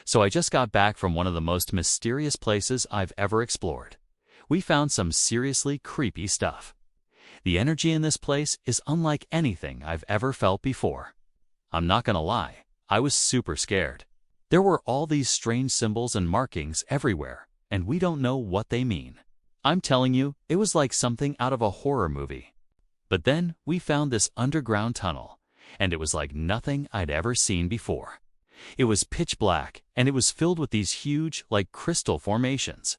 So I just got back from one of the most mysterious places I've ever explored. We found some seriously creepy stuff. The energy in this place is unlike anything I've ever felt before. I'm not gonna lie, I was super scared. There were all these strange symbols and markings everywhere, and we don't know what they mean. I'm telling you, it was like something out of a horror movie. But then we found this underground tunnel, and it was like nothing I'd ever seen before. It was pitch black, and it was filled with these huge, like crystal formations.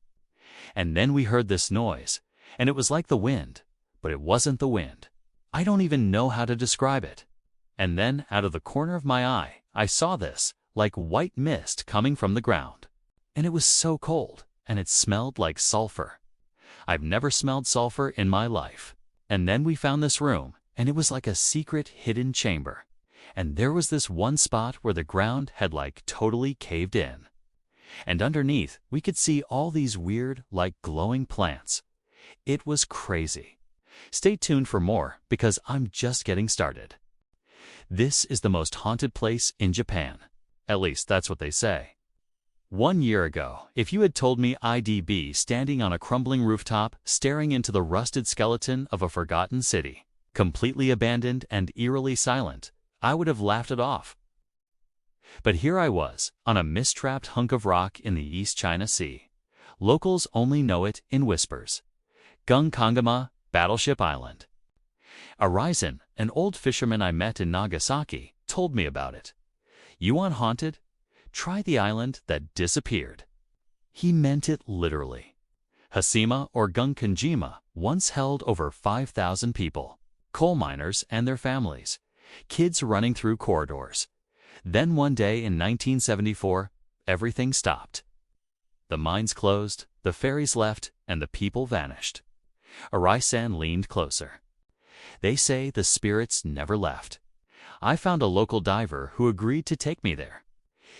And then we heard this noise, and it was like the wind, but it wasn't the wind. I don't even know how to describe it. And then, out of the corner of my eye, I saw this, like white mist coming from the ground. And it was so cold, and it smelled like sulfur. I've never smelled sulfur in my life. And then we found this room, and it was like a secret hidden chamber. And there was this one spot where the ground had like totally caved in. And underneath, we could see all these weird, like glowing plants. It was crazy. Stay tuned for more, because I'm just getting started. This is the most haunted place in Japan. At least that's what they say. 1 year ago, if you had told me I'd be standing on a crumbling rooftop, staring into the rusted skeleton of a forgotten city, completely abandoned and eerily silent, I would have laughed it off. But here I was, on a mist-trapped hunk of rock in the East China Sea. Locals only know it in whispers. Gung Battleship Island. Arisen, an old fisherman I met in Nagasaki, told me about it. You want haunted? Try the island that disappeared. He meant it literally. Hashima or Gung once held over 5,000 people, coal miners and their families, kids running through corridors. Then one day in 1974, everything stopped. The mines closed, the ferries left, and the people vanished. Arisen leaned closer. They say the spirits never left. I found a local diver who agreed to take me there.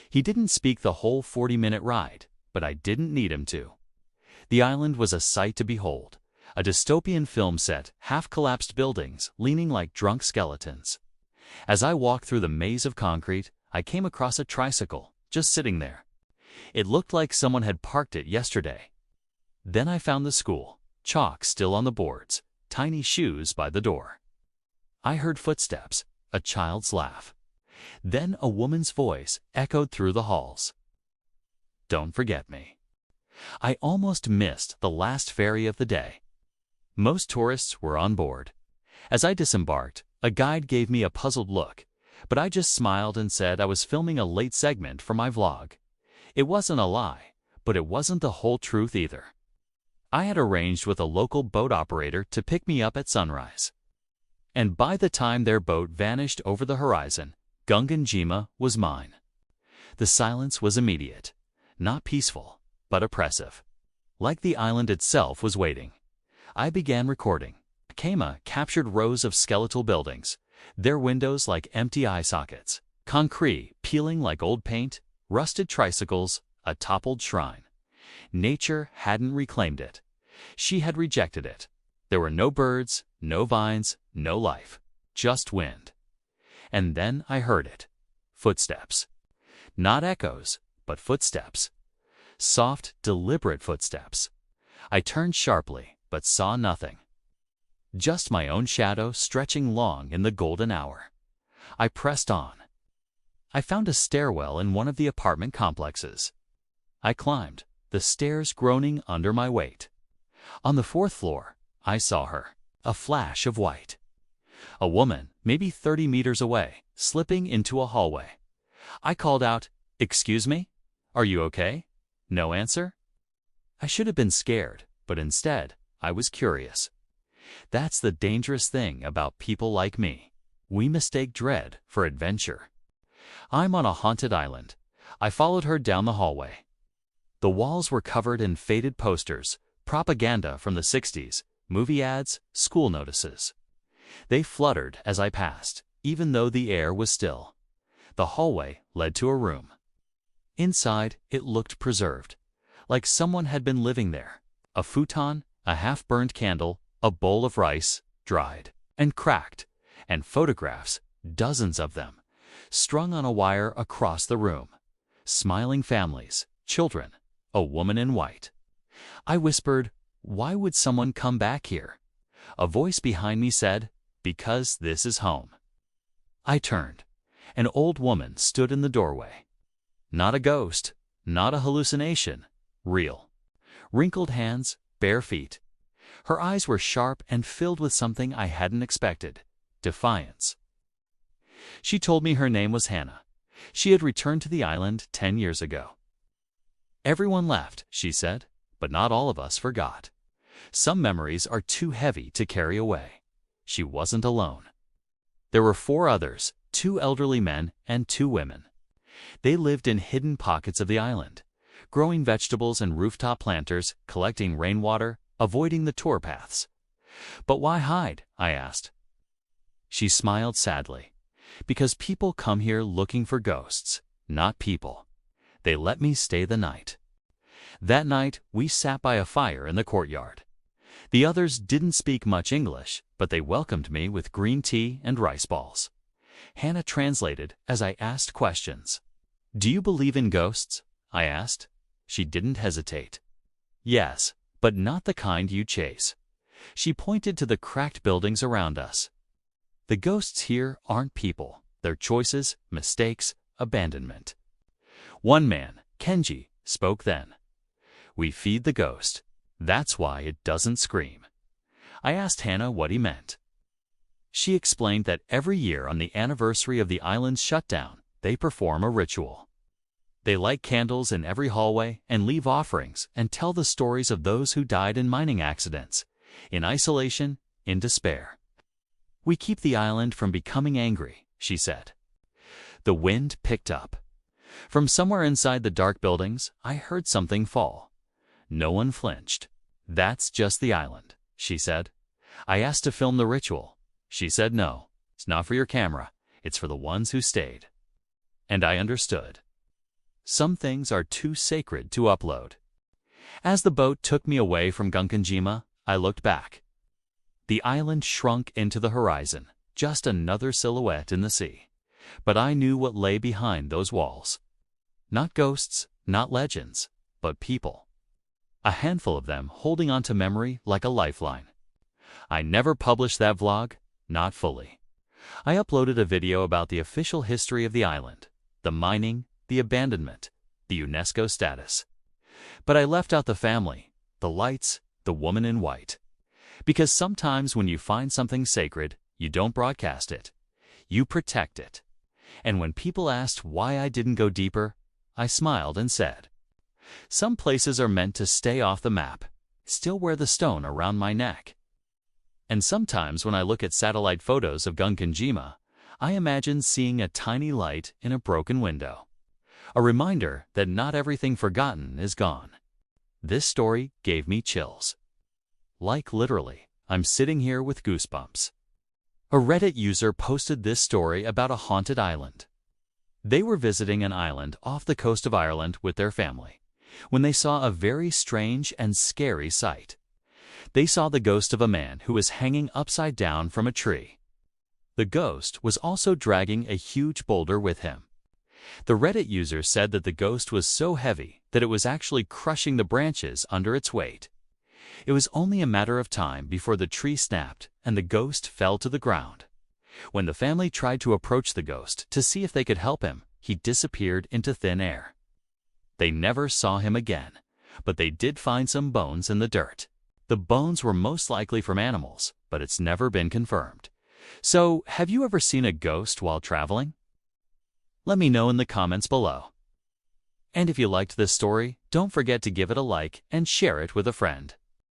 He didn't speak the whole 40-minute ride, but I didn't need him to. The island was a sight to behold, a dystopian film set, half-collapsed buildings leaning like drunk skeletons. As I walked through the maze of concrete, I came across a tricycle, just sitting there. It looked like someone had parked it yesterday. Then I found the school, chalk still on the boards, tiny shoes by the door. I heard footsteps, a child's laugh. Then a woman's voice echoed through the halls. Don't forget me. I almost missed the last ferry of the day. Most tourists were on board. As I disembarked, a guide gave me a puzzled look, but I just smiled and said I was filming a late segment for my vlog. It wasn't a lie, but it wasn't the whole truth either. I had arranged with a local boat operator to pick me up at sunrise. And by the time their boat vanished over the horizon, Gunganjima was mine. The silence was immediate, not peaceful, but oppressive. Like the island itself was waiting. I began recording. A camera captured rows of skeletal buildings, their windows like empty eye sockets, concrete peeling like old paint, rusted tricycles, a toppled shrine. Nature hadn't reclaimed it. She had rejected it. There were no birds, no vines, no life, just wind. And then I heard it. Footsteps. Not echoes, but footsteps. Soft, deliberate footsteps. I turned sharply, but saw nothing. Just my own shadow stretching long in the golden hour. I pressed on. I found a stairwell in one of the apartment complexes. I climbed, the stairs groaning under my weight. On the 4th floor, I saw her, a flash of white. A woman, maybe 30 meters away, slipping into a hallway. I called out, "Excuse me? Are you okay?" No answer. I should have been scared, but instead, I was curious. That's the dangerous thing about people like me. We mistake dread for adventure. I'm on a haunted island. I followed her down the hallway. The walls were covered in faded posters, propaganda from the 60s, movie ads, school notices. They fluttered as I passed, even though the air was still. The hallway led to a room. Inside, it looked preserved, like someone had been living there. A futon, a half-burned candle, a bowl of rice, dried and cracked, and photographs, dozens of them, strung on a wire across the room. smiling families, children, a woman in white. I whispered, "Why would someone come back here?" A voice behind me said, "Because this is home." I turned. An old woman stood in the doorway. Not a ghost, not a hallucination, real. Wrinkled hands, bare feet. Her eyes were sharp and filled with something I hadn't expected, defiance. She told me her name was Hannah. She had returned to the island 10 years ago. "Everyone left," she said, "but not all of us forgot. Some memories are too heavy to carry away." She wasn't alone. There were 4 others, 2 elderly men and 2 women. They lived in hidden pockets of the island, growing vegetables and rooftop planters, collecting rainwater, avoiding the tour paths. "But why hide?" I asked. She smiled sadly. "Because people come here looking for ghosts, not people. They let me stay the night." That night, we sat by a fire in the courtyard. The others didn't speak much English, but they welcomed me with green tea and rice balls. Hannah translated as I asked questions. "Do you believe in ghosts?" I asked. She didn't hesitate. "Yes, but not the kind you chase." She pointed to the cracked buildings around us. "The ghosts here aren't people. They're choices, mistakes, abandonment." One man, Kenji, spoke then. "We feed the ghost. That's why it doesn't scream." I asked Hannah what he meant. She explained that every year on the anniversary of the island's shutdown, they perform a ritual. They light candles in every hallway and leave offerings and tell the stories of those who died in mining accidents, in isolation, in despair. "We keep the island from becoming angry," she said. The wind picked up. From somewhere inside the dark buildings, I heard something fall. No one flinched. "That's just the island," she said. I asked to film the ritual. She said no, it's not for your camera, it's for the ones who stayed. And I understood. Some things are too sacred to upload. As the boat took me away from Gunkanjima, I looked back. The island shrunk into the horizon, just another silhouette in the sea. But I knew what lay behind those walls. Not ghosts, not legends, but people. A handful of them holding on to memory like a lifeline. I never published that vlog, not fully. I uploaded a video about the official history of the island, the mining, the abandonment, the UNESCO status. But I left out the family, the lights, the woman in white. Because sometimes when you find something sacred, you don't broadcast it. You protect it. And when people asked why I didn't go deeper, I smiled and said, "Some places are meant to stay off the map, still wear the stone around my neck." And sometimes when I look at satellite photos of Gunkanjima, I imagine seeing a tiny light in a broken window. A reminder that not everything forgotten is gone. This story gave me chills. Like literally, I'm sitting here with goosebumps. A Reddit user posted this story about a haunted island. They were visiting an island off the coast of Ireland with their family, when they saw a very strange and scary sight. They saw the ghost of a man who was hanging upside down from a tree. The ghost was also dragging a huge boulder with him. The Reddit user said that the ghost was so heavy that it was actually crushing the branches under its weight. It was only a matter of time before the tree snapped and the ghost fell to the ground. When the family tried to approach the ghost to see if they could help him, he disappeared into thin air. They never saw him again, but they did find some bones in the dirt. The bones were most likely from animals, but it's never been confirmed. So, have you ever seen a ghost while traveling? Let me know in the comments below. And if you liked this story, don't forget to give it a like and share it with a friend.